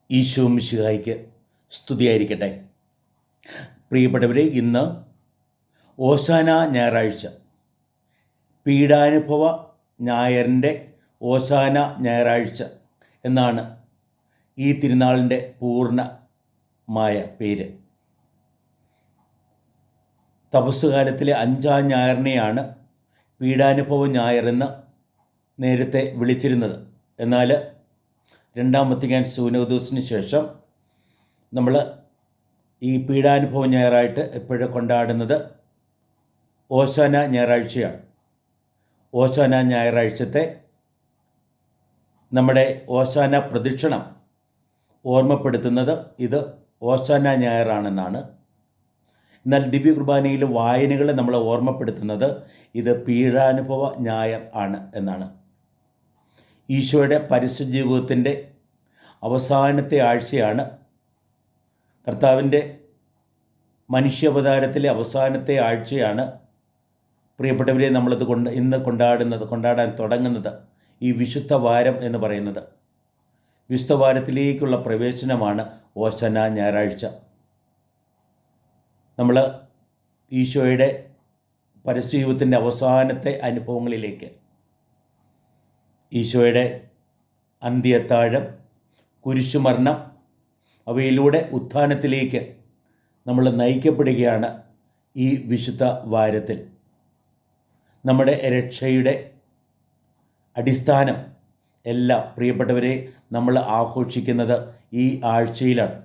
ഈശോ മിശിഹായ്ക്ക് സ്തുതിയായിരിക്കട്ടെ. പ്രിയപ്പെട്ടവരെ, ഇന്ന് ഓശാന ഞായറാഴ്ച, പീഡാനുഭവ ഞായറിൻ്റെ ഓശാന ഞായറാഴ്ച എന്നാണ് ഈ തിരുനാളിൻ്റെ പൂർണ്ണമായ പേര്. തപസ്സുകാലത്തിലെ 5-ാം ഞായറിനെയാണ് പീഡാനുഭവ ഞായറെന്ന് നേരത്തെ വിളിച്ചിരുന്നത്. എന്നാൽ രണ്ടാം വത്തിക്കാൻ സൂനോദോസിന് ശേഷം നമ്മൾ ഈ പീഡാനുഭവ ഞായറായിട്ട് എപ്പോഴും കൊണ്ടാടുന്നത് ഓശാന ഞായറാഴ്ചയാണ്. ഓശാന ഞായറാഴ്ചത്തെ നമ്മുടെ ഓശാന പ്രദക്ഷിണം ഓർമ്മപ്പെടുത്തുന്നത് ഇത് ഓശാന ഞായറാണെന്നാണ്. എന്നാൽ ദിവ്യകുർബാനയിൽ വായനകളെ നമ്മൾ ഓർമ്മപ്പെടുത്തുന്നത് ഇത് പീഡാനുഭവ ഞായർ ആണ് എന്നാണ്. ഈശോയുടെ പരിശുദ്ധ ജീവിതത്തിൻ്റെ അവസാനത്തെ ആഴ്ചയാണ്, കർത്താവിൻ്റെ മനുഷ്യാവതാരത്തിലെ അവസാനത്തെ ആഴ്ചയാണ്. പ്രിയപ്പെട്ടവരെ, നമ്മളിത് ഇന്ന് കൊണ്ടാടാൻ തുടങ്ങുന്നത് ഈ വിശുദ്ധ വാരം എന്ന് പറയുന്നത്. വിശുദ്ധ വാരത്തിലേക്കുള്ള പ്രവേശനമാണ് ഓശാന ഞായറാഴ്ച. നമ്മൾ ഈശോയുടെ പരിശുദ്ധ ജീവിതത്തിൻ്റെ അവസാനത്തെ അനുഭവങ്ങളിലേക്ക്, ഈശോയുടെ അന്ത്യത്താഴം, കുരിശുമരണം, അവയിലൂടെ ഉത്ഥാനത്തിലേക്ക് നമ്മൾ നയിക്കപ്പെടുകയാണ് ഈ വിശുദ്ധ വാരത്തിൽ. നമ്മുടെ രക്ഷയുടെ അടിസ്ഥാനം എല്ലാം പ്രിയപ്പെട്ടവരെ നമ്മൾ ആഘോഷിക്കുന്നത് ഈ ആഴ്ചയിലാണ്.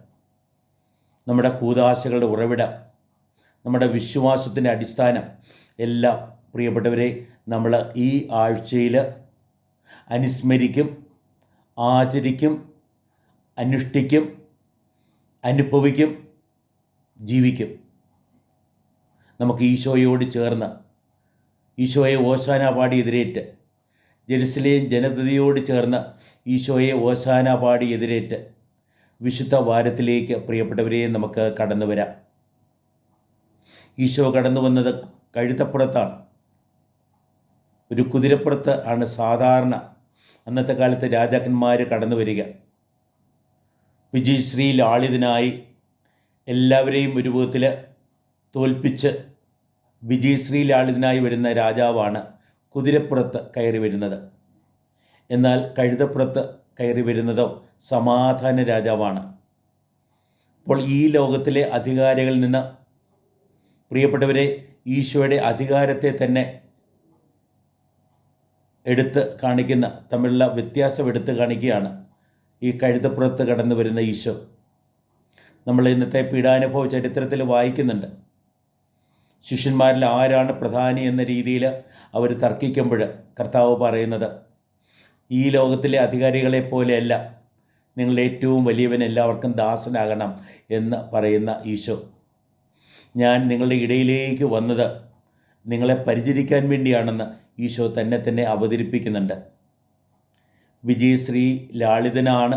നമ്മുടെ കൂദാശകളുടെ ഉറവിടം, നമ്മുടെ വിശ്വാസത്തിൻ്റെ അടിസ്ഥാനം എല്ലാം പ്രിയപ്പെട്ടവരെ നമ്മൾ ഈ ആഴ്ചയിൽ അനുസ്മരിക്കും, ആചരിക്കും, അനുഷ്ഠിക്കും, അനുഭവിക്കും, ജീവിക്കും. നമുക്ക് ഈശോയോട് ചേർന്ന്, ഈശോയെ ഓശാന പാടി എതിരേറ്റ്, ജെറുസലേം ജനതയോട് ചേർന്ന് ഈശോയെ ഓശാന പാടി എതിരേറ്റ് വിശുദ്ധ വാരത്തിലേക്ക് പ്രിയപ്പെട്ടവരെ നമുക്ക് കടന്നു വരാം. ഈശോ കടന്നു വന്നത് കഴുതപ്പുറത്താണ്. ഒരു കുതിരപ്പുറത്ത് ആണ് സാധാരണ അന്നത്തെ കാലത്ത് രാജാക്കന്മാർ കടന്നു വരിക. വിജയശ്രീ ലാളിതനായി എല്ലാവരെയും ഒരു വിധത്തിൽ തോൽപ്പിച്ച് വിജയശ്രീ ലാളിതനായി വരുന്ന രാജാവാണ് കുതിരപ്പുറത്ത് കയറി വരുന്നത്. എന്നാൽ കഴുതപ്പുറത്ത് കയറി വരുന്നതോ സമാധാന രാജാവാണ്. അപ്പോൾ ഈ ലോകത്തിലെ അധികാരികളിൽ നിന്ന് പ്രിയപ്പെട്ടവരെ ഈശോയുടെ അധികാരത്തെ തന്നെ എടുത്ത് കാണിക്കുന്ന, തമ്മിലുള്ള വ്യത്യാസം എടുത്ത് കാണിക്കുകയാണ് ഈ കഴുതപ്പുറത്ത് കടന്നു വരുന്ന ഈശോ. നമ്മൾ ഇന്നത്തെ പീഡാനുഭവ ചരിത്രത്തിൽ വായിക്കുന്നുണ്ട്. ശിഷ്യന്മാരിൽ ആരാണ് പ്രധാനി എന്ന രീതിയിൽ അവർ തർക്കിക്കുമ്പോൾ കർത്താവ് പറയുന്നത്, ഈ ലോകത്തിലെ അധികാരികളെ പോലെയല്ല, നിങ്ങൾ ഏറ്റവും വലിയവൻ എല്ലാവർക്കും ദാസനാകണം എന്ന് പറയുന്ന ഈശോ. ഞാൻ നിങ്ങളുടെ ഇടയിലേക്ക് വന്നത് നിങ്ങളെ പരിചരിക്കാൻ വേണ്ടിയാണെന്ന് ഈശോ തന്നെ അവതരിപ്പിക്കുന്നുണ്ട്. വിജയശ്രീ ലാളിതനാണ്,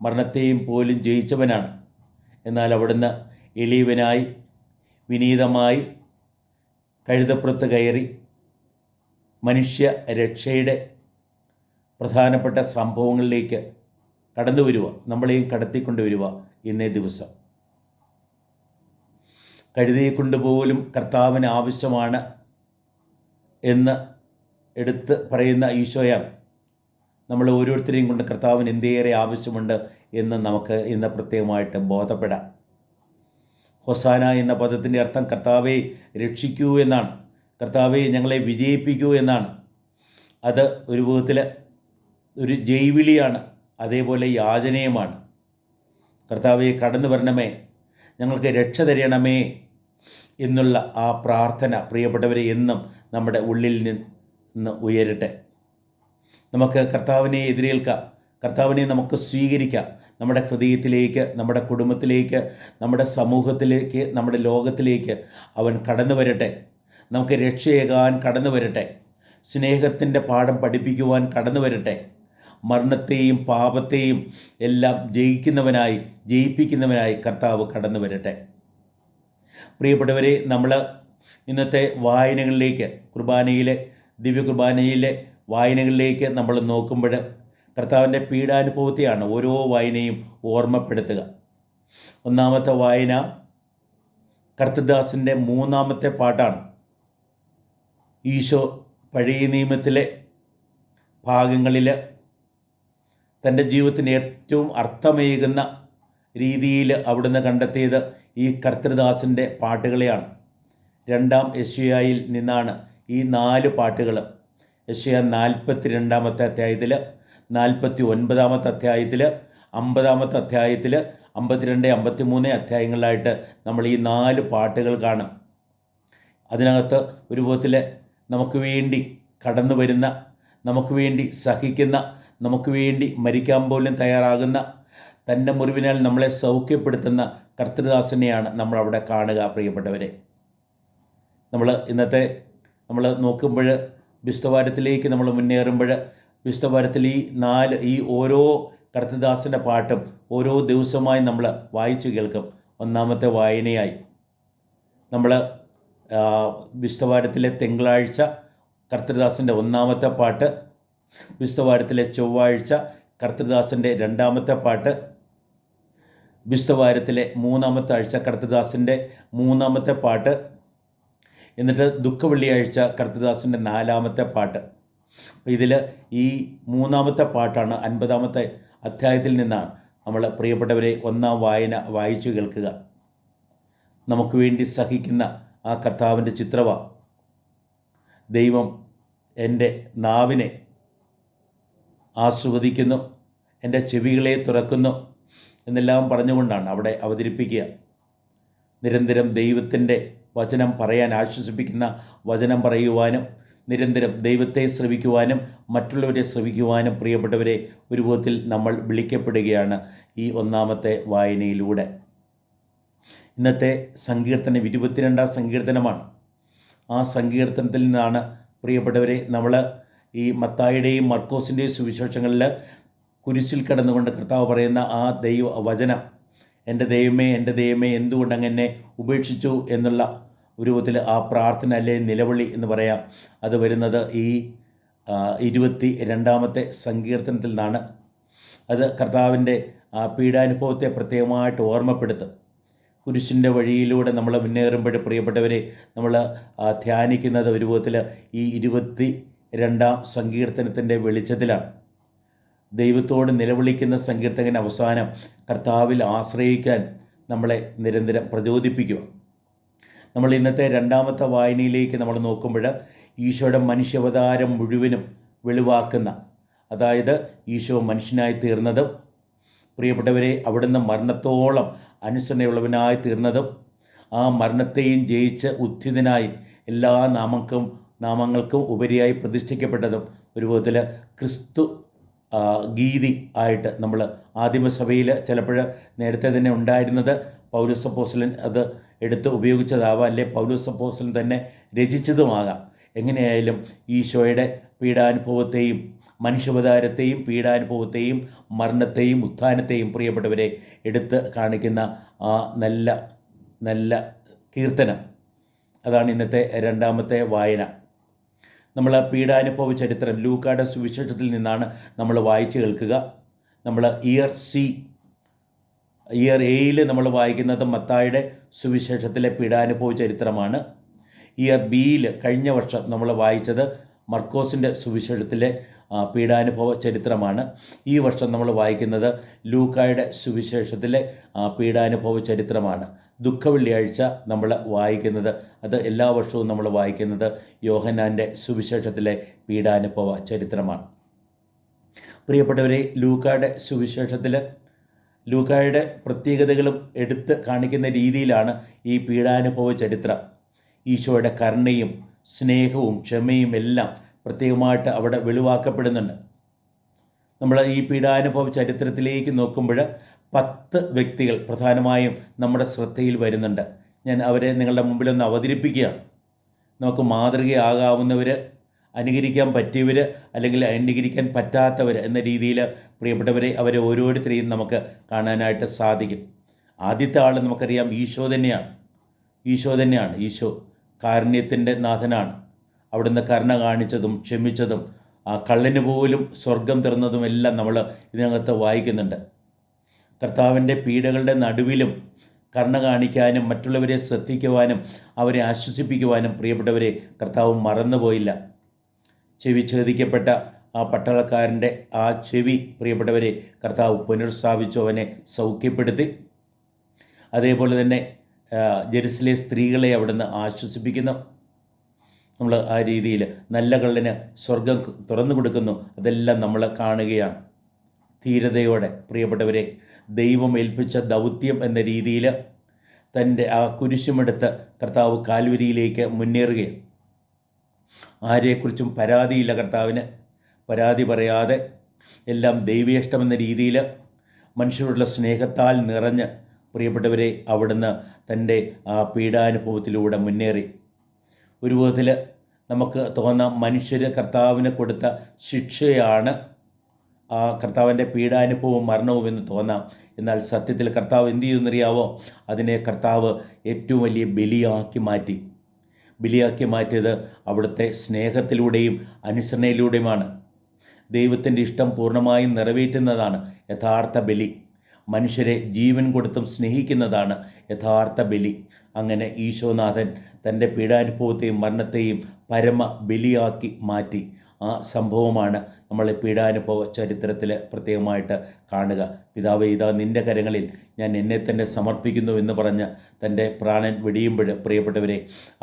മരണത്തെയും പോലും ജയിച്ചവനാണ്. എന്നാൽ അവിടുന്ന് എളിയവനായി വിനീതമായി കഴുതപ്പുറത്ത് കയറി മനുഷ്യ രക്ഷയുടെ പ്രധാനപ്പെട്ട സംഭവങ്ങളിലേക്ക് കടന്നു വരിക, നമ്മളെയും കടത്തിക്കൊണ്ടുവരിക. ഇന്നേ ദിവസം കഴുതയെ കൊണ്ടുപോലും കർത്താവിന് ആവശ്യമാണ് എന്ന് എടുത്ത് പറയുന്ന ഈശോയാണ്. നമ്മൾ ഓരോരുത്തരെയും കൊണ്ട് കർത്താവിന് എന്തേറെ ആവശ്യമുണ്ട് എന്ന് നമുക്ക് ഇന്ന് പ്രത്യേകമായിട്ട് ബോധപ്പെടാം. ഹൊസാന എന്ന പദത്തിൻ്റെ അർത്ഥം കർത്താവെ രക്ഷിക്കൂ എന്നാണ്, കർത്താവെ ഞങ്ങളെ വിജയിപ്പിക്കൂ എന്നാണ്. അത് ഒരു വിധത്തിൽ ഒരു ജൈവിളിയാണ്, അതേപോലെ യാചനയുമാണ്. കർത്താവെ കടന്നു വരണമേ, ഞങ്ങൾക്ക് രക്ഷ തരണമേ എന്നുള്ള ആ പ്രാർത്ഥന പ്രിയപ്പെട്ടവരെ എന്നും നമ്മുടെ ഉള്ളിൽ നിന്ന് ഉയരട്ടെ. നമുക്ക് കർത്താവിനെ എതിരേൽക്കാം, കർത്താവിനെ നമുക്ക് സ്വീകരിക്കാം. നമ്മുടെ ഹൃദയത്തിലേക്ക്, നമ്മുടെ കുടുംബത്തിലേക്ക്, നമ്മുടെ സമൂഹത്തിലേക്ക്, നമ്മുടെ ലോകത്തിലേക്ക് അവൻ കടന്നു വരട്ടെ. നമുക്ക് രക്ഷയേകാൻ കടന്നു വരട്ടെ. സ്നേഹത്തിൻ്റെ പാഠം പഠിപ്പിക്കുവാൻ കടന്നു വരട്ടെ. മരണത്തെയും പാപത്തെയും എല്ലാം ജയിപ്പിക്കുന്നവനായി കർത്താവ് കടന്നു വരട്ടെ. പ്രിയപ്പെട്ടവരെ, നമ്മൾ ഇന്നത്തെ വായനകളിലേക്ക്, ദിവ്യ കുർബാനയിലെ വായനകളിലേക്ക് നമ്മൾ നോക്കുമ്പോൾ കർത്താവിൻ്റെ പീഡാനുഭവത്തെയാണ് ഓരോ വായനയും ഓർമ്മപ്പെടുത്തുക. ഒന്നാമത്തെ വായന കർത്തൃദാസിൻ്റെ 3-ാമത്തെ പാട്ടാണ്. ഈശോ പഴയ നിയമത്തിലെ ഭാഗങ്ങളിൽ തൻ്റെ ജീവിതത്തിന് ഏറ്റവും അർത്ഥമേകുന്ന രീതിയിൽ അവിടുന്ന് കണ്ടെത്തിയത് ഈ കർത്തൃദാസിൻ്റെ പാട്ടുകളെയാണ്. 2-ാം യെശയ്യായിൽ നിന്നാണ് ഈ 4 പാട്ടുകൾ. യെശയ്യാ 42-ാമത്തെ അധ്യായത്തിൽ, 49-ാമത്തെ അധ്യായത്തിൽ, 50-ാമത്തെ അധ്യായത്തിൽ, 52, 53 അധ്യായങ്ങളിലായിട്ട് നമ്മൾ ഈ 4 പാട്ടുകൾ കാണും. അതിനകത്ത് ഒരു വിധത്തിൽ നമുക്ക് വേണ്ടി കടന്നു വരുന്ന, നമുക്ക് വേണ്ടി സഹിക്കുന്ന, നമുക്ക് വേണ്ടി മരിക്കാൻ പോലും തയ്യാറാകുന്ന, തൻ്റെ മുറിവിനാൽ നമ്മളെ സൗഖ്യപ്പെടുത്തുന്ന കർത്തൃദാസനെയാണ് നമ്മളവിടെ കാണുക. പ്രിയപ്പെട്ടവരെ, ഇന്നത്തെ നമ്മൾ നോക്കുമ്പോൾ വിസ്തവാരത്തിലേക്ക് നമ്മൾ മുന്നേറുമ്പോൾ വിസ്തവാരത്തിൽ ഈ ഓരോ കർത്തൃദാസൻ്റെ പാട്ടും ഓരോ ദിവസമായി നമ്മൾ വായിച്ചു കേൾക്കും. ഒന്നാമത്തെ വായനയായി നമ്മൾ വിസ്തവാരത്തിലെ തിങ്കളാഴ്ച കർത്തൃദാസൻ്റെ 1-ാമത്തെ പാട്ട്, വിസ്തവാരത്തിലെ ചൊവ്വാഴ്ച കർത്തൃദാസൻ്റെ 2-ാമത്തെ പാട്ട്, വിസ്തവാരത്തിലെ 3-ാമത്തെ ആഴ്ച കർത്തൃദാസൻ്റെ 3-ാമത്തെ പാട്ട്, എന്നിട്ട് ദുഃഖവെള്ളിയാഴ്ച കർത്തൃദാസൻ്റെ 4-ാമത്തെ പാട്ട്. ഇതിൽ ഈ 3-ാമത്തെ പാട്ടാണ് 50-ാമത്തെ അധ്യായത്തിൽ നിന്നാണ് നമ്മൾ പ്രിയപ്പെട്ടവരെ 1-ാം വായന വായിച്ചു കേൾക്കുക. നമുക്ക് വേണ്ടി സഹിക്കുന്ന ആ കർത്താവിൻ്റെ ചിത്രമാണ്. ദൈവം എൻ്റെ നാവിനെ ആസ്വദിക്കുന്നു, എൻ്റെ ചെവികളെ തുറക്കുന്നു എന്നെല്ലാം പറഞ്ഞുകൊണ്ടാണ് അവിടെ അവതരിപ്പിക്കുക. നിരന്തരം ദൈവത്തിൻ്റെ വചനം പറയാൻ, ആശ്വസിപ്പിക്കുന്ന വചനം പറയുവാനും, നിരന്തരം ദൈവത്തെ ശ്രവിക്കുവാനും മറ്റുള്ളവരെ ശ്രവിക്കുവാനും പ്രിയപ്പെട്ടവരെ ഒരു വിധത്തിൽ നമ്മൾ വിളിക്കപ്പെടുകയാണ് ഈ 1-ാമത്തെ വായനയിലൂടെ. ഇന്നത്തെ സങ്കീർത്തനം 22-ാം സങ്കീർത്തനമാണ്. ആ സങ്കീർത്തനത്തിൽ നിന്നാണ് പ്രിയപ്പെട്ടവരെ നമ്മൾ ഈ മത്തായിയുടെയും മർക്കോസിൻ്റെയും സുവിശേഷങ്ങളിൽ കുരിശിൽ കിടന്നുകൊണ്ട് കർത്താവ് പറയുന്ന ആ വചനം, എൻ്റെ ദൈവമേ, എൻ്റെ ദൈവമേ, എന്തുകൊണ്ട് അങ്ങനെ ഉപേക്ഷിച്ചു എന്നുള്ള രൂപത്തിൽ ആ പ്രാർത്ഥന അല്ലെ നിലവിളി എന്ന് പറയാം. അത് വരുന്നത് ഈ 22-ാമത്തെ സങ്കീർത്തനത്തിൽ നിന്നാണ്. അത് കർത്താവിൻ്റെ പീഡാനുഭവത്തെ പ്രത്യേകമായിട്ട് ഓർമ്മപ്പെടുത്തും. കുരിശിൻ്റെ വഴിയിലൂടെ നമ്മൾ മുന്നേറുമ്പോൾ പ്രിയപ്പെട്ടവരെ നമ്മൾ ധ്യാനിക്കുന്നത് ഒരു വിധത്തിൽ ഈ 22-ാം സങ്കീർത്തനത്തിൻ്റെ വെളിച്ചത്തിലാണ്. ദൈവത്തോട് നിലവിളിക്കുന്ന സങ്കീർത്തകൻ അവസാനം കർത്താവിൽ ആശ്രയിക്കാൻ നമ്മളെ നിരന്തരം പ്രചോദിപ്പിക്കുക. നമ്മൾ ഇന്നത്തെ 2-ാമത്തെ വായനയിലേക്ക് നമ്മൾ നോക്കുമ്പോൾ ഈശോയുടെ മനുഷ്യാവതാരം മുഴുവനും വെളിവാക്കുന്ന, അതായത് ഈശോ മനുഷ്യനായി തീർന്നതും പ്രിയപ്പെട്ടവരെ അവിടുന്ന് മരണത്തോളം അനുസരണയുള്ളവനായി തീർന്നതും ആ മരണത്തെയും ജയിച്ച് ഉത്ഥിതനായി എല്ലാ നാമങ്ങൾക്കും ഉപരിയായി പ്രതിഷ്ഠിക്കപ്പെട്ടതും ഒരു വിധത്തിൽ ക്രിസ്തു ഗീതി ആയിട്ട് നമ്മൾ ആദിമസഭയിൽ ചിലപ്പോൾ നേരത്തെ തന്നെ ഉണ്ടായിരുന്നത് പൗലോസ് അപ്പോസ്തലൻ അത് എടുത്ത് ഉപയോഗിച്ചതാവാം, അല്ലെ പൗലോസ് അപ്പോസ്തലൻ തന്നെ രചിച്ചതുമാകാം. എങ്ങനെയായാലും ഈശോയുടെ പീഡാനുഭവത്തെയും മനുഷ്യാവതാരത്തെയും പീഡാനുഭവത്തെയും മരണത്തെയും ഉത്ഥാനത്തെയും പ്രിയപ്പെട്ടവരെ എടുത്ത് കാണിക്കുന്ന ആ നല്ല കീർത്തനം, അതാണ് ഇന്നത്തെ 2-ാമത്തെ വായന. നമ്മൾ പീഡാനുഭവ ചരിത്രം ലൂക്കായുടെ സുവിശേഷത്തിൽ നിന്നാണ് നമ്മൾ വായിച്ചു കേൾക്കുക. നമ്മൾ ഇയർ എയിൽ നമ്മൾ വായിക്കുന്നത് മത്തായിയുടെ സുവിശേഷത്തിലെ പീഡാനുഭവ ചരിത്രമാണ്. ഇയർ ബിയിൽ കഴിഞ്ഞ വർഷം നമ്മൾ വായിച്ചത് മർക്കോസിൻ്റെ സുവിശേഷത്തിലെ പീഡാനുഭവ ചരിത്രമാണ്. ഈ വർഷം നമ്മൾ വായിക്കുന്നത് ലൂക്കായുടെ സുവിശേഷത്തിലെ പീഡാനുഭവ ചരിത്രമാണ്. ദുഃഖവെള്ളിയാഴ്ച നമ്മൾ വായിക്കുന്നത്, അത് എല്ലാ വർഷവും നമ്മൾ വായിക്കുന്നത് യോഹന്നാൻ്റെ സുവിശേഷത്തിലെ പീഡാനുഭവ ചരിത്രമാണ്. പ്രിയപ്പെട്ടവരെ, ലൂക്കായുടെ സുവിശേഷത്തിൽ ലൂക്കായുടെ പ്രത്യേകതകളും എടുത്ത് കാണിക്കുന്ന രീതിയിലാണ് ഈ പീഡാനുഭവ ചരിത്രം. ഈശോയുടെ കരുണയും സ്നേഹവും ക്ഷമയും എല്ലാം പ്രത്യേകമായിട്ട് അവിടെ വെളിവാക്കപ്പെടുന്നുണ്ട്. നമ്മൾ ഈ പീഡാനുഭവ ചരിത്രത്തിലേക്ക് നോക്കുമ്പോൾ 10 വ്യക്തികൾ പ്രധാനമായും നമ്മുടെ ശ്രദ്ധയിൽ വരുന്നുണ്ട്. ഞാൻ അവരെ നിങ്ങളുടെ മുമ്പിലൊന്ന് അവതരിപ്പിക്കുകയാണ്. നമുക്ക് മാതൃകയാകാവുന്നവർ, അനുകരിക്കാൻ പറ്റിയവർ, അല്ലെങ്കിൽ അനുകരിക്കാൻ പറ്റാത്തവർ എന്ന രീതിയിൽ പ്രിയപ്പെട്ടവരെ അവരെ ഓരോരുത്തരെയും നമുക്ക് കാണാനായിട്ട് സാധിക്കും. ആദ്യത്തെ ആൾ നമുക്കറിയാം, ഈശോ തന്നെയാണ്. ഈശോ കാരുണ്യത്തിൻ്റെ നാഥനാണ്. അവിടുന്ന് കരുണ കാണിച്ചതും ക്ഷമിച്ചതും ആ കള്ളന് പോലും സ്വർഗം തുറന്നതുമെല്ലാം നമ്മൾ ഇതിനകത്ത് വായിക്കുന്നുണ്ട്. കർത്താവിൻ്റെ പീഡകളുടെ നടുവിലും കരുണ കാണിക്കാനും മറ്റുള്ളവരെ ശ്രദ്ധിക്കുവാനും അവരെ ആശ്വസിപ്പിക്കുവാനും പ്രിയപ്പെട്ടവരെ കർത്താവ് മറന്നുപോയില്ല. ചെവി ഛേദിക്കപ്പെട്ട ആ പട്ടാളക്കാരൻ്റെ ആ ചെവി പ്രിയപ്പെട്ടവരെ കർത്താവ് പുനഃസ്ഥാപിച്ചു, അവനെ സൗഖ്യപ്പെടുത്തി. അതേപോലെ തന്നെ ജെറുസലേം സ്ത്രീകളെ അവിടുന്ന് ആശ്വസിപ്പിക്കുന്നു. നമ്മൾ ആ രീതിയിൽ നല്ല കള്ളന് സ്വർഗം തുറന്നു കൊടുക്കുന്നു. അതെല്ലാം നമ്മൾ കാണുകയാണ്. ധീരതയോടെ പ്രിയപ്പെട്ടവരെ ദൈവം ഏൽപ്പിച്ച ദൗത്യം എന്ന രീതിയിൽ തൻ്റെ ആ കുരിശുമെടുത്ത് കർത്താവ് കാൽവരിയിലേക്ക് മുന്നേറുകയാണ്. ആരെക്കുറിച്ചും പരാതിയില്ല കർത്താവിന്. പരാതി പറയാതെ എല്ലാം ദൈവേഷ്ടമെന്ന രീതിയിൽ മനുഷ്യരോടുള്ള സ്നേഹത്താൽ നിറഞ്ഞ് പ്രിയപ്പെട്ടവരെ അവിടുന്ന് തൻ്റെ ആ പീഡാനുഭവത്തിലൂടെ മുന്നേറി. ഒരു വിധത്തിൽ നമുക്ക് തോന്നാം മനുഷ്യർ കർത്താവിന് കൊടുത്ത ശിക്ഷയാണ് ആ കർത്താവിൻ്റെ പീഡാനുഭവവും മരണവും എന്ന് തോന്നാം. എന്നാൽ സത്യത്തിൽ കർത്താവ് എന്ത് ചെയ്യുമെന്നറിയാവോ? അതിനെ കർത്താവ് ഏറ്റവും വലിയ ബലിയാക്കി മാറ്റി. ബലിയാക്കി മാറ്റിയത് അവിടുത്തെ സ്നേഹത്തിലൂടെയും അനുസരണയിലൂടെയുമാണ്. ദൈവത്തിൻ്റെ ഇഷ്ടം പൂർണ്ണമായും നിറവേറ്റുന്നതാണ് യഥാർത്ഥ ബലി. മനുഷ്യരെ ജീവൻ കൊടുത്തും സ്നേഹിക്കുന്നതാണ് യഥാർത്ഥ ബലി. അങ്ങനെ ഈശോനാഥൻ തൻ്റെ പീഡാനുഭവത്തെയും മരണത്തെയും പരമ ബലിയാക്കി മാറ്റി. ആ സംഭവമാണ് നമ്മൾ പീഡാനുഭവ ചരിത്രത്തിൽ പ്രത്യേകമായിട്ട് കാണുക. പിതാവേ, ഇതാ നിൻ്റെ കരങ്ങളിൽ ഞാൻ എന്നെ തന്നെ സമർപ്പിക്കുന്നു എന്ന് പറഞ്ഞ് തൻ്റെ പ്രാണൻ വെടിയുമ്പോൾ പ്രിയപ്പെട്ടവരെ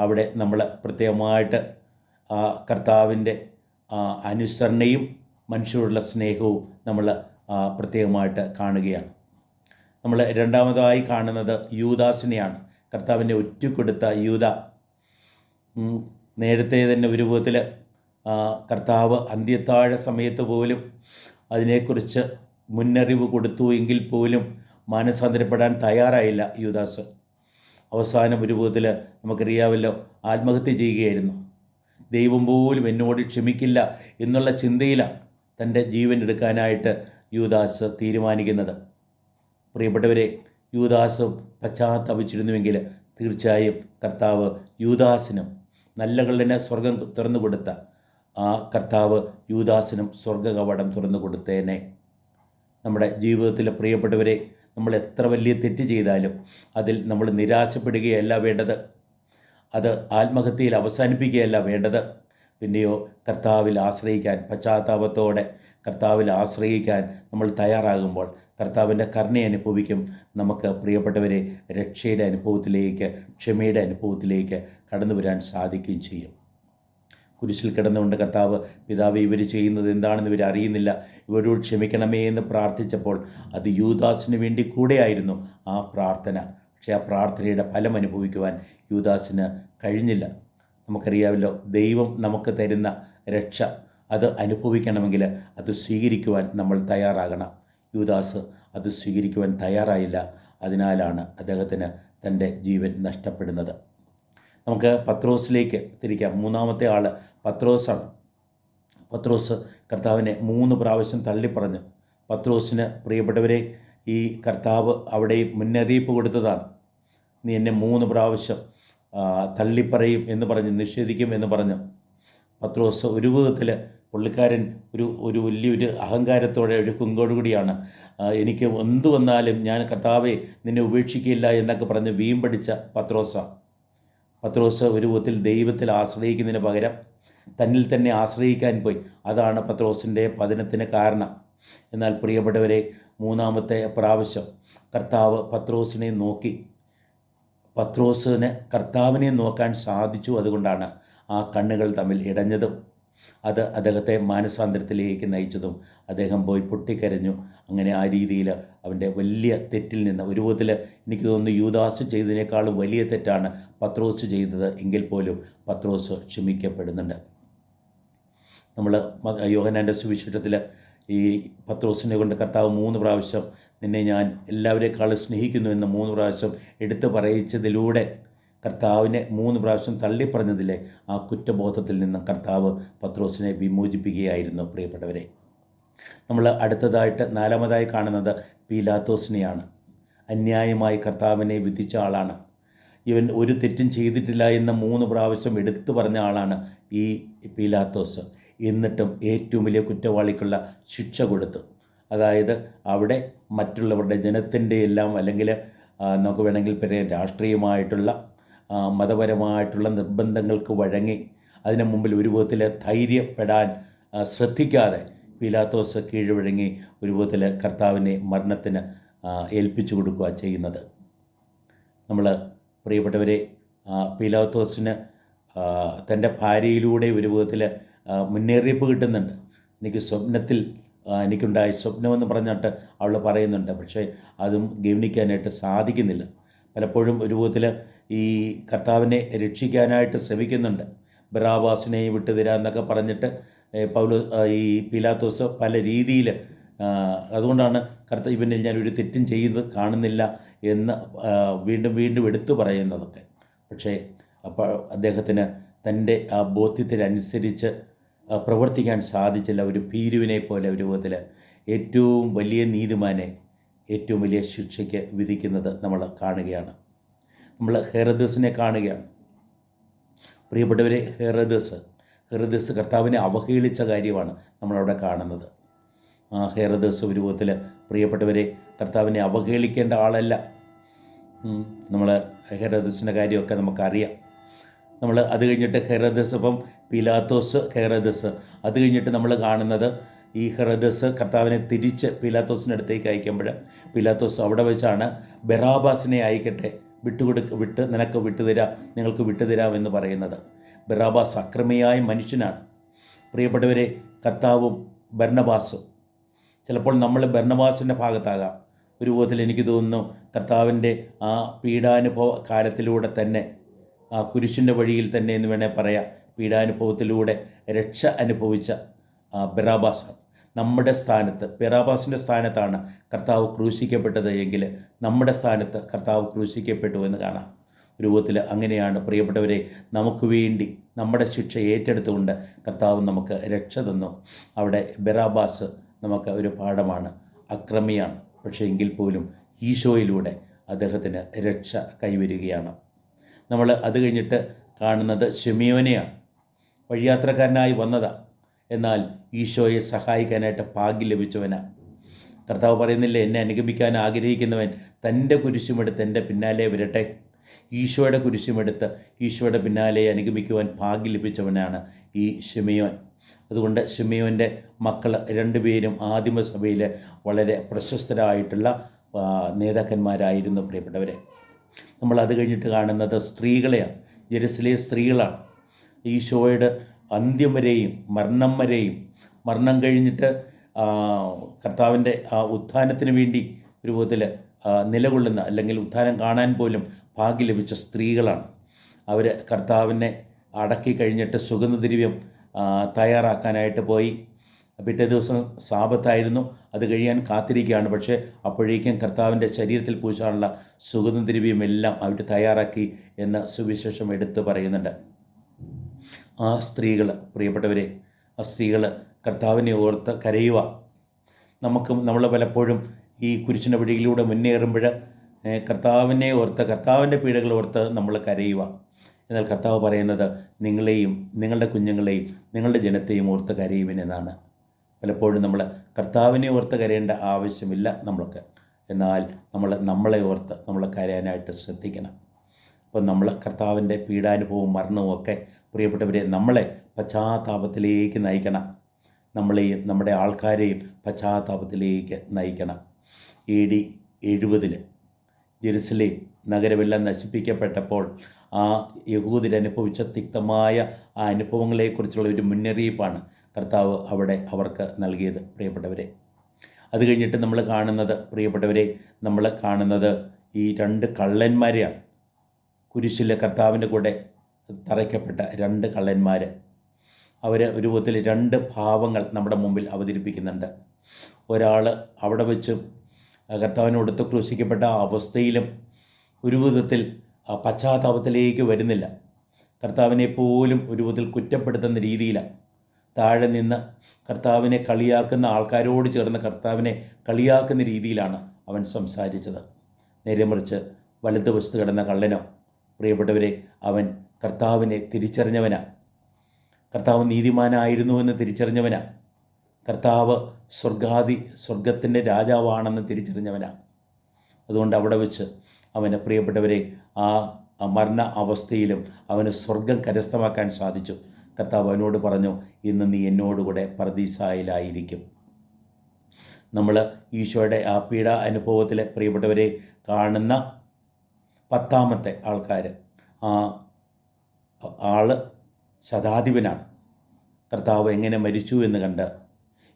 അവിടെ നമ്മൾ പ്രത്യേകമായിട്ട് ആ കർത്താവിൻ്റെ അനുസരണയും മനുഷ്യരോടുള്ള സ്നേഹവും നമ്മൾ പ്രത്യേകമായിട്ട് കാണുകയാണ്. നമ്മൾ രണ്ടാമതായി കാണുന്നത് യൂദാസിനെയാണ്. കർത്താവിനെ ഒറ്റുകൊടുത്ത യൂദ. നേരത്തെ തന്നെ ഒരു വിധത്തിൽ കർത്താവ് അന്ത്യത്താഴ സമയത്ത് പോലും അതിനെക്കുറിച്ച് മുന്നറിവ് കൊടുത്തു എങ്കിൽ പോലും മാനസാന്തരപ്പെടാൻ തയ്യാറായില്ല യൂദാസ്. അവസാനം ഒരു വിധത്തിൽ നമുക്കറിയാമല്ലോ, ആത്മഹത്യ ചെയ്യുകയായിരുന്നു. ദൈവം പോലും എന്നോട് ക്ഷമിക്കില്ല എന്നുള്ള ചിന്തയിലാണ് തൻ്റെ ജീവൻ എടുക്കാനായിട്ട് യൂദാസ് തീരുമാനിക്കുന്നത്. പ്രിയപ്പെട്ടവരെ, യൂദാസ് പശ്ചാത്തപിച്ചിരുന്നുവെങ്കിൽ തീർച്ചയായും കർത്താവ് യൂദാസിനും നല്ല കള്ളന് സ്വർഗം തുറന്നു കൊടുത്ത ആ കർത്താവ് യൂദാസിനും സ്വർഗകവാടം തുറന്നു കൊടുത്തേനെ. നമ്മുടെ ജീവിതത്തിൽ പ്രിയപ്പെട്ടവരെ, നമ്മൾ എത്ര വലിയ തെറ്റ് ചെയ്താലും അതിൽ നമ്മൾ നിരാശപ്പെടുകയല്ല വേണ്ടത്. അത് ആത്മഹത്യയിൽ അവസാനിപ്പിക്കുകയല്ല വേണ്ടത്. പിന്നെയോ കർത്താവിൽ ആശ്രയിക്കാൻ, പശ്ചാത്താപത്തോടെ കർത്താവിൽ ആശ്രയിക്കാൻ നമ്മൾ തയ്യാറാകുമ്പോൾ കർത്താവിൻ്റെ കരുണ അനുഭവിക്കും. നമുക്ക് പ്രിയപ്പെട്ടവരെ രക്ഷയുടെ അനുഭവത്തിലേക്ക്, ക്ഷമയുടെ അനുഭവത്തിലേക്ക് കടന്നു വരാൻ സാധിക്കുകയും ചെയ്യും. കുരിശിൽ കിടന്നുകൊണ്ട് കർത്താവ്, പിതാവ് ഇവർ ചെയ്യുന്നത് എന്താണെന്ന് ഇവർ അറിയുന്നില്ല, ഇവരോട് ക്ഷമിക്കണമേ എന്ന് പ്രാർത്ഥിച്ചപ്പോൾ അത് യൂദാസിന് വേണ്ടി കൂടെയായിരുന്നു ആ പ്രാർത്ഥന. പക്ഷേ ആ പ്രാർത്ഥനയുടെ ഫലം അനുഭവിക്കുവാൻ യൂദാസിന് കഴിഞ്ഞില്ല. നമുക്കറിയാമല്ലോ, ദൈവം നമുക്ക് തരുന്ന രക്ഷ അത് അനുഭവിക്കണമെങ്കിൽ അത് സ്വീകരിക്കുവാൻ നമ്മൾ തയ്യാറാകണം. യൂദാസ് അത് സ്വീകരിക്കുവാൻ തയ്യാറായില്ല. അതിനാലാണ് അദ്ദേഹത്തിന് തൻ്റെ ജീവൻ നഷ്ടപ്പെടുന്നത്. നമുക്ക് പത്രോസിലേക്ക് തിരിക്കാം. മൂന്നാമത്തെ ആൾ പത്രോസാണ്. പത്രോസ് കർത്താവിനെ 3 പ്രാവശ്യം തള്ളിപ്പറഞ്ഞു. പത്രോസിന് പ്രിയപ്പെട്ടവരെ ഈ കർത്താവ് അവിടെ മുന്നറിയിപ്പ് കൊടുത്തതാണ്. നീ എന്നെ 3 പ്രാവശ്യം തള്ളിപ്പറയും എന്ന് പറഞ്ഞ്, നിഷേധിക്കും എന്ന് പറഞ്ഞു. പത്രോസ് ഒരു വിധത്തിൽ പുള്ളിക്കാരൻ ഒരു വലിയൊരു അഹങ്കാരത്തോടെ, ഒരു കുങ്കോടുകൂടിയാണ് എനിക്ക് എന്തു വന്നാലും ഞാൻ കർത്താവെ നിന്നെ ഉപേക്ഷിക്കില്ല എന്നൊക്കെ പറഞ്ഞ് വീമ്പടിച്ച പത്രോസ് ഒരു വിധത്തിൽ ദൈവത്തിൽ ആശ്രയിക്കുന്നതിന് പകരം തന്നിൽ തന്നെ ആശ്രയിക്കാൻ പോയി. അതാണ് പത്രോസിൻ്റെ പതനത്തിന് കാരണം. എന്നാൽ പ്രിയപ്പെട്ടവരെ, 3-ാമത്തെ പ്രാവശ്യം കർത്താവ് പത്രോസിനെ നോക്കി. പത്രോസിന് കർത്താവിനെ നോക്കാൻ സാധിച്ചു. അതുകൊണ്ടാണ് ആ കണ്ണുകൾ തമ്മിൽ ഇടഞ്ഞതും അത് അദ്ദേഹത്തെ മാനസാന്തരത്തിലേക്ക് നയിച്ചതും. അദ്ദേഹം പോയി പൊട്ടിക്കരഞ്ഞു. അങ്ങനെ ആ രീതിയിൽ അവൻ്റെ വലിയ തെറ്റിൽ നിന്ന്, ഒരു വിധത്തിൽ എനിക്ക് തോന്നുന്നു യൂദാസ് ചെയ്തതിനേക്കാളും വലിയ തെറ്റാണ് പത്രോസ് ചെയ്തത് എങ്കിൽ പോലും പത്രോസ് ക്ഷമിക്കപ്പെടുന്നുണ്ട്. നമ്മൾ യോഹന്നാൻ്റെ സുവിശേഷത്തിൽ ഈ പത്രോസിനെ കൊണ്ട് കർത്താവ് 3 പ്രാവശ്യം നിന്നെ ഞാൻ എല്ലാവരെക്കാളും സ്നേഹിക്കുന്നു എന്ന് 3 പ്രാവശ്യം എടുത്തു പറയിച്ചതിലൂടെ കർത്താവിനെ 3 പ്രാവശ്യം തള്ളിപ്പറഞ്ഞതിലെ ആ കുറ്റബോധത്തിൽ നിന്നും കർത്താവ് പത്രോസിനെ വിമോചിപ്പിക്കുകയായിരുന്നു. പ്രിയപ്പെട്ടവരെ, നമ്മൾ അടുത്തതായിട്ട് 4-മതായി കാണുന്നത് പീലാത്തോസിനെയാണ്. അന്യായമായി കർത്താവിനെ വിധിച്ച ആളാണ്. ഇവൻ ഒരു തെറ്റും ചെയ്തിട്ടില്ല എന്ന് 3 പ്രാവശ്യം എടുത്തു പറഞ്ഞ ആളാണ് ഈ പീലാത്തോസ്. എന്നിട്ടും ഏറ്റവും വലിയ കുറ്റവാളിക്കുള്ള ശിക്ഷ കൊടുത്തു. അതായത് അവിടെ മറ്റുള്ളവരുടെ ജനത്തിൻ്റെ എല്ലാം അല്ലെങ്കിൽ നമുക്ക് വേണമെങ്കിൽ പറയാം രാഷ്ട്രീയമായിട്ടുള്ള മതപരമായിട്ടുള്ള നിർബന്ധങ്ങൾക്ക് വഴങ്ങി അതിന് മുമ്പിൽ ഒരു വിധത്തിൽ ധൈര്യപ്പെടാൻ ശ്രദ്ധിക്കാതെ പീലാത്തോസ് കീഴ്വഴങ്ങി ഒരു വിധത്തിൽ കർത്താവിനെ മരണത്തിന് ഏൽപ്പിച്ചു കൊടുക്കുക ചെയ്യുന്നത്. നമ്മൾ പ്രിയപ്പെട്ടവരെ, പീലാത്തോസിന് തൻ്റെ ഭാര്യയിലൂടെ ഒരു വിധത്തിൽ മുന്നറിയിപ്പ് കിട്ടുന്നുണ്ട്. എനിക്ക് സ്വപ്നത്തിൽ എനിക്കുണ്ടായ സ്വപ്നമെന്ന് പറഞ്ഞിട്ട് അവൾ പറയുന്നുണ്ട്. പക്ഷേ അതും ഗൗനിക്കാനായിട്ട് സാധിക്കുന്നില്ല. പലപ്പോഴും ഒരു വിധത്തിൽ ഈ കർത്താവിനെ രക്ഷിക്കാനായിട്ട് ശ്രമിക്കുന്നുണ്ട്. ബറാബാസിനെ വിട്ടുതരാമെന്നൊക്കെ പറഞ്ഞിട്ട് ഈ പീലാത്തോസ് പല രീതിയിൽ, അതുകൊണ്ടാണ് ഇവനിൽ ഞാനൊരു തെറ്റും ചെയ്ത് കാണുന്നില്ല എന്ന് വീണ്ടും വീണ്ടും എടുത്തു പറയുന്നതൊക്കെ. പക്ഷേ അപ്പോൾ അദ്ദേഹത്തിന് തൻ്റെ ആ ബോധ്യത്തിനനുസരിച്ച് പ്രവർത്തിക്കാൻ സാധിച്ചില്ല. ഒരു ഭീരുവിനെ പോലെ ഒരു വിധത്തിൽ ഏറ്റവും വലിയ നീതിമാനെ ഏറ്റവും വലിയ ശിക്ഷയ്ക്ക് വിധിക്കുന്നത് നമ്മൾ കാണുകയാണ്. നമ്മൾ ഹെറോദസിനെ കാണുകയാണ്. പ്രിയപ്പെട്ടവരെ, ഹെറോദസ് കർത്താവിനെ അവഹേളിച്ച കാര്യമാണ് നമ്മളവിടെ കാണുന്നത്. ഹെറോദസ് ഒരു വിധത്തിൽ പ്രിയപ്പെട്ടവരെ കർത്താവിനെ അവഹേളിക്കേണ്ട ആളല്ല. നമ്മൾ ഹെറോദസിൻ്റെ കാര്യമൊക്കെ നമുക്കറിയാം. നമ്മൾ അത് കഴിഞ്ഞിട്ട് ഹെറോദസ്, ഇപ്പം പീലാത്തോസ്, ഹെറോദസ്, അത് കഴിഞ്ഞിട്ട് നമ്മൾ കാണുന്നത് ഈ ഹെറോദസ് കർത്താവിനെ തിരിച്ച് പീലാത്തോസിൻ്റെ അടുത്തേക്ക് അയക്കുമ്പോൾ പീലാത്തോസ് അവിടെ വെച്ചാണ് ബറാബാസിനെ അയക്കട്ടെ, നിങ്ങൾക്ക് വിട്ടുതരാം എന്ന് പറയുന്നത്. ബറാബാസ് അക്രമിയായ മനുഷ്യനാണ്. പ്രിയപ്പെട്ടവരെ, കർത്താവും ബർന്നബാസും, ചിലപ്പോൾ നമ്മൾ ബർന്നബാസിൻ്റെ ഭാഗത്താകാം. ഒരു വിധത്തിൽ എനിക്ക് തോന്നുന്നു കർത്താവിൻ്റെ ആ പീഡാനുഭവ കാലത്തിലൂടെ തന്നെ, ആ കുരിശിൻ്റെ വഴിയിൽ തന്നെ എന്ന് വേണേൽ പറയാം, പീഡാനുഭവത്തിലൂടെ രക്ഷ അനുഭവിച്ച ബറാബാസ് നമ്മുടെ സ്ഥാനത്ത്, ബറാബാസിൻ്റെ സ്ഥാനത്താണ് കർത്താവ് ക്രൂശിക്കപ്പെട്ടത് എങ്കിൽ നമ്മുടെ സ്ഥാനത്ത് കർത്താവ് ക്രൂശിക്കപ്പെട്ടു എന്ന് കാണാം. രൂപത്തിൽ അങ്ങനെയാണ് പ്രിയപ്പെട്ടവരെ, നമുക്ക് വേണ്ടി നമ്മുടെ ശിക്ഷ ഏറ്റെടുത്തുകൊണ്ട് കർത്താവ് നമുക്ക് രക്ഷ തന്നു. അവിടെ ബറാബാസ് നമുക്ക് ഒരു പാഠമാണ്. അക്രമിയാണ്, പക്ഷേ എങ്കിൽ പോലും ഈശോയിലൂടെ അദ്ദേഹത്തിന് രക്ഷ കൈവരികയാണ്. നമ്മൾ അത് കഴിഞ്ഞിട്ട് കാണുന്നത് ശിമിയോനെയാണ്. വഴിയാത്രക്കാരനായി വന്നതാണ്, എന്നാൽ ഈശോയെ സഹായിക്കാനായിട്ട് ഭാഗ്യം ലഭിച്ചവനാണ്. കർത്താവ് പറയുന്നില്ലേ, എന്നെ അനുഗമിക്കാൻ ആഗ്രഹിക്കുന്നവൻ തൻ്റെ കുരിശുമെടുത്ത് എൻ്റെ പിന്നാലെ വരട്ടെ. ഈശോയുടെ കുരിശുമെടുത്ത് ഈശോയുടെ പിന്നാലെ അനുഗമിക്കുവാൻ ഭാഗ്യം ലഭിച്ചവനാണ് ഈ ശിമിയോൻ. അതുകൊണ്ട് ശിമിയോൻ്റെ മക്കൾ രണ്ടുപേരും ആദിമസഭയിൽ വളരെ പ്രശസ്തരായിട്ടുള്ള നേതാക്കന്മാരായിരുന്നു പ്രിയപ്പെട്ടവരെ. നമ്മൾ അത് കഴിഞ്ഞിട്ട് കാണുന്നത് സ്ത്രീകളെയാണ്, ജെറുസലേം സ്ത്രീകളാണ്. ഈശോയുടെ അന്ത്യം വരെയും മരണം കഴിഞ്ഞിട്ട് കർത്താവിൻ്റെ ആ ഉത്ഥാനത്തിന് വേണ്ടി ഒരു വിധത്തിൽ നിലകൊള്ളുന്ന, അല്ലെങ്കിൽ ഉത്ഥാനം കാണാൻ പോലും ഭാഗ്യം ലഭിച്ച സ്ത്രീകളാണ്. അവർ കർത്താവിനെ അടക്കി കഴിഞ്ഞിട്ട് സുഗന്ധദ്രവ്യം തയ്യാറാക്കാനായിട്ട് പോയി. പിറ്റേ ദിവസം സാബത്തായിരുന്നു, അത് കഴിയാൻ കാത്തിരിക്കുകയാണ്. പക്ഷേ അപ്പോഴേക്കും കർത്താവിൻ്റെ ശരീരത്തിൽ പൂശാനുള്ള സുഗന്ധദ്രവ്യമെല്ലാം അവർ തയ്യാറാക്കി എന്ന് സുവിശേഷം എടുത്ത് പറയുന്നുണ്ട്. ആ സ്ത്രീകൾ, പ്രിയപ്പെട്ടവരെ, ആ സ്ത്രീകൾ കർത്താവിനെ ഓർത്ത് കരയുക. നമ്മൾ പലപ്പോഴും ഈ കുരിശിൻ്റെ വഴിയിലൂടെ മുന്നേറുമ്പോൾ കർത്താവിനെ ഓർത്ത്, കർത്താവിൻ്റെ പീഡകൾ ഓർത്ത് നമ്മൾ കരയുക. എന്നാൽ കർത്താവ് പറയുന്നത് നിങ്ങളെയും നിങ്ങളുടെ കുഞ്ഞുങ്ങളെയും നിങ്ങളുടെ ജനത്തെയും ഓർത്ത് കരയുവിനെന്നാണ്. പലപ്പോഴും നമ്മൾ കർത്താവിനെ ഓർത്ത് കരയേണ്ട ആവശ്യമില്ല നമ്മൾക്ക്. എന്നാൽ നമ്മളെ ഓർത്ത് നമ്മൾ കരയാനായിട്ട് ശ്രദ്ധിക്കണം. അപ്പം നമ്മൾ കർത്താവിൻ്റെ പീഡാനുഭവവും മരണവും ഒക്കെ പ്രിയപ്പെട്ടവരെ നമ്മളെ പശ്ചാത്താപത്തിലേക്ക് നയിക്കണം. നമ്മളെയും നമ്മുടെ ആൾക്കാരെയും പശ്ചാത്താപത്തിലേക്ക് നയിക്കണം. AD 70 ജെറുസലേം നഗരമെല്ലാം നശിപ്പിക്കപ്പെട്ടപ്പോൾ ആ യഹൂദരനുഭവിച്ച തിക്തമായ ആ അനുഭവങ്ങളെക്കുറിച്ചുള്ള ഒരു മുന്നറിയിപ്പാണ് കർത്താവ് അവിടെ അവർക്ക് നൽകിയത് പ്രിയപ്പെട്ടവരെ. അത് കഴിഞ്ഞിട്ട് നമ്മൾ കാണുന്നത് ഈ 2 കള്ളന്മാരെയാണ്. കുരിശിലെ കർത്താവിൻ്റെ കൂടെ തറയ്ക്കപ്പെട്ട 2 കള്ളന്മാർ. അവർ ഒരു വിധത്തിൽ 2 ഭാവങ്ങൾ നമ്മുടെ മുമ്പിൽ അവതരിപ്പിക്കുന്നുണ്ട്. ഒരാൾ അവിടെ വെച്ച് കർത്താവിനോടൊത്ത് ക്രൂശിക്കപ്പെട്ട അവസ്ഥയിലും ഒരു വിധത്തിൽ പശ്ചാത്താപത്തിലേക്ക് വരുന്നില്ല. കർത്താവിനെ പോലും ഒരു വിധത്തിൽ കുറ്റപ്പെടുത്തുന്ന രീതിയിലാണ്. താഴെ നിന്ന് കർത്താവിനെ കളിയാക്കുന്ന ആൾക്കാരോട് ചേർന്ന് കർത്താവിനെ കളിയാക്കുന്ന രീതിയിലാണ് അവൻ സംസാരിച്ചത്. നേരെ മറിച്ച് വലതുവശത്ത് കിടന്ന കള്ളനോ പ്രിയപ്പെട്ടവരെ, അവൻ കർത്താവിനെ തിരിച്ചറിഞ്ഞവനാണ്. കർത്താവ് നീതിമാനായിരുന്നുവെന്ന് തിരിച്ചറിഞ്ഞവനാ. കർത്താവ് സ്വർഗത്തിൻ്റെ രാജാവാണെന്ന് തിരിച്ചറിഞ്ഞവനാ. അതുകൊണ്ട് അവിടെ വെച്ച് അവന്, പ്രിയപ്പെട്ടവരെ, ആ മരണ അവസ്ഥയിലും അവന് സ്വർഗം കരസ്ഥമാക്കാൻ സാധിച്ചു. കർത്താവ് അവനോട് പറഞ്ഞു, ഇന്ന് നീ എന്നോടുകൂടെ പർദീസായിലായിരിക്കും. നമ്മൾ ഈശോയുടെ ആ പീഡ അനുഭവത്തിൽ, പ്രിയപ്പെട്ടവരെ, കാണുന്ന 10ാമത്തെ ആൾക്കാർ, ആ ആൾ ശതാധിപനാണ്. കർത്താവ് എങ്ങനെ മരിച്ചു എന്ന് കണ്ട്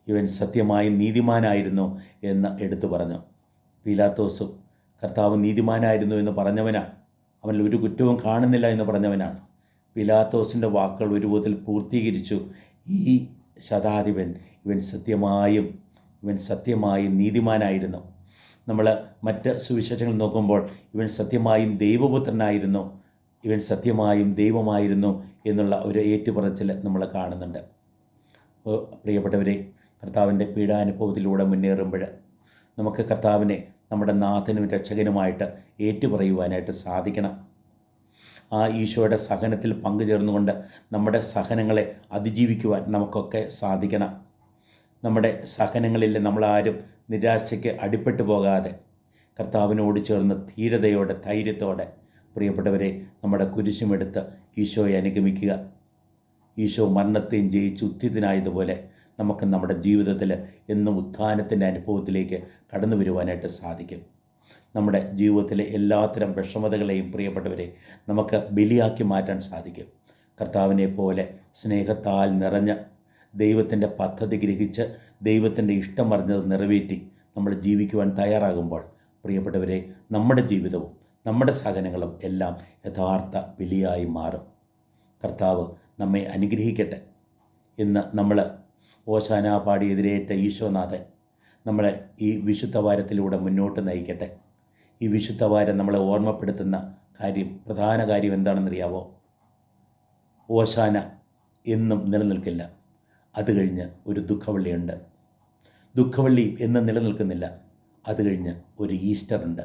ഇവൻ സത്യമായും നീതിമാനായിരുന്നു എന്ന് എടുത്തു പറഞ്ഞു. പീലാത്തോസും കർത്താവ് നീതിമാനായിരുന്നു എന്ന് പറഞ്ഞവനാണ്. അവനിൽ ഒരു കുറ്റവും കാണുന്നില്ല എന്ന് പറഞ്ഞവനാണ്. പീലാത്തോസിൻ്റെ വാക്കുകൾ ഒരു വിധത്തിൽ പൂർത്തീകരിച്ചു. ഈ ശതാധിപൻ ഇവൻ സത്യമായും നീതിമാനായിരുന്നു. നമ്മൾ മറ്റ് സുവിശേഷങ്ങൾ നോക്കുമ്പോൾ ഇവൻ സത്യമായും ദൈവപുത്രനായിരുന്നു, ഇവൻ സത്യമായും ദൈവമായിരുന്നു എന്നുള്ള ഒരു ഏറ്റുപറച്ചിൽ നമ്മൾ കാണുന്നുണ്ട്. പ്രിയപ്പെട്ടവരെ, കർത്താവിൻ്റെ പീഡാനുഭവത്തിലൂടെ മുന്നേറുമ്പോൾ നമുക്ക് കർത്താവിനെ നമ്മുടെ നാഥനും രക്ഷകനുമായിട്ട് ഏറ്റുപറയുവാനായിട്ട് സാധിക്കണം. ആ ഈശോയുടെ സഹനത്തിൽ പങ്കുചേർന്നുകൊണ്ട് നമ്മുടെ സഹനങ്ങളെ അതിജീവിക്കുവാൻ നമുക്കൊക്കെ സാധിക്കണം. നമ്മുടെ സഹനങ്ങളിൽ നമ്മളാരും നിരാശയ്ക്ക് അടിപ്പെട്ടു പോകാതെ കർത്താവിനോട് ചേർന്ന് ധീരതയോടെ, ധൈര്യത്തോടെ, പ്രിയപ്പെട്ടവരെ, നമ്മുടെ കുരിശുമെടുത്ത് ഈശോയെ അനുഗമിക്കുക. ഈശോ മരണത്തെയും ജയിച്ച് ഉത്ഥിതനായതുപോലെ നമുക്ക് നമ്മുടെ ജീവിതത്തിൽ എന്നും ഉത്ഥാനത്തിൻ്റെ അനുഭവത്തിലേക്ക് കടന്നു വരുവാനായിട്ട് സാധിക്കും. നമ്മുടെ ജീവിതത്തിലെ എല്ലാത്തരം വിഷമതകളെയും, പ്രിയപ്പെട്ടവരെ, നമുക്ക് ബലിയാക്കി മാറ്റാൻ സാധിക്കും. കർത്താവിനെ പോലെ സ്നേഹത്താൽ നിറഞ്ഞ ദൈവത്തിൻ്റെ പദ്ധതി ഗ്രഹിച്ച് ദൈവത്തിൻ്റെ ഇഷ്ടം അറിഞ്ഞത് നിറവേറ്റി നമ്മൾ ജീവിക്കുവാൻ തയ്യാറാകുമ്പോൾ, പ്രിയപ്പെട്ടവരെ, നമ്മുടെ ജീവിതവും നമ്മുടെ സഹനങ്ങളും എല്ലാം യഥാർത്ഥ ബലിയായി മാറും. കർത്താവ് നമ്മെ അനുഗ്രഹിക്കട്ടെ. ഇന്ന് നമ്മൾ ഓശാന പാടി എതിരേറ്റ ഈശോനാഥൻ നമ്മളെ ഈ വിശുദ്ധ വാരത്തിലൂടെ മുന്നോട്ട് നയിക്കട്ടെ. ഈ വിശുദ്ധ വാരം നമ്മളെ ഓർമ്മപ്പെടുത്തുന്ന പ്രധാന കാര്യം എന്താണെന്നറിയാവോ? ഓശാന എന്നും നിലനിൽക്കില്ല. അത് കഴിഞ്ഞ് ഒരു ദുഃഖവെള്ളിയുണ്ട്. ദുഃഖവെള്ളി എന്നും നിലനിൽക്കുന്നില്ല. അത് കഴിഞ്ഞ് ഒരു ഈസ്റ്റർ ഉണ്ട്.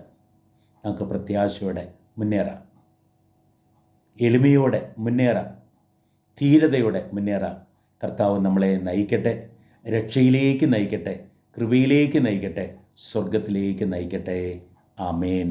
നമുക്ക് പ്രത്യാശയോടെ മുന്നേറാം, എളിമയോടെ മുന്നേറാം, ധീരതയോടെ മുന്നേറാം. കർത്താവ് നമ്മളെ നയിക്കട്ടെ, രക്ഷയിലേക്ക് നയിക്കട്ടെ, കൃപയിലേക്ക് നയിക്കട്ടെ, സ്വർഗത്തിലേക്ക് നയിക്കട്ടെ. ആമേൻ.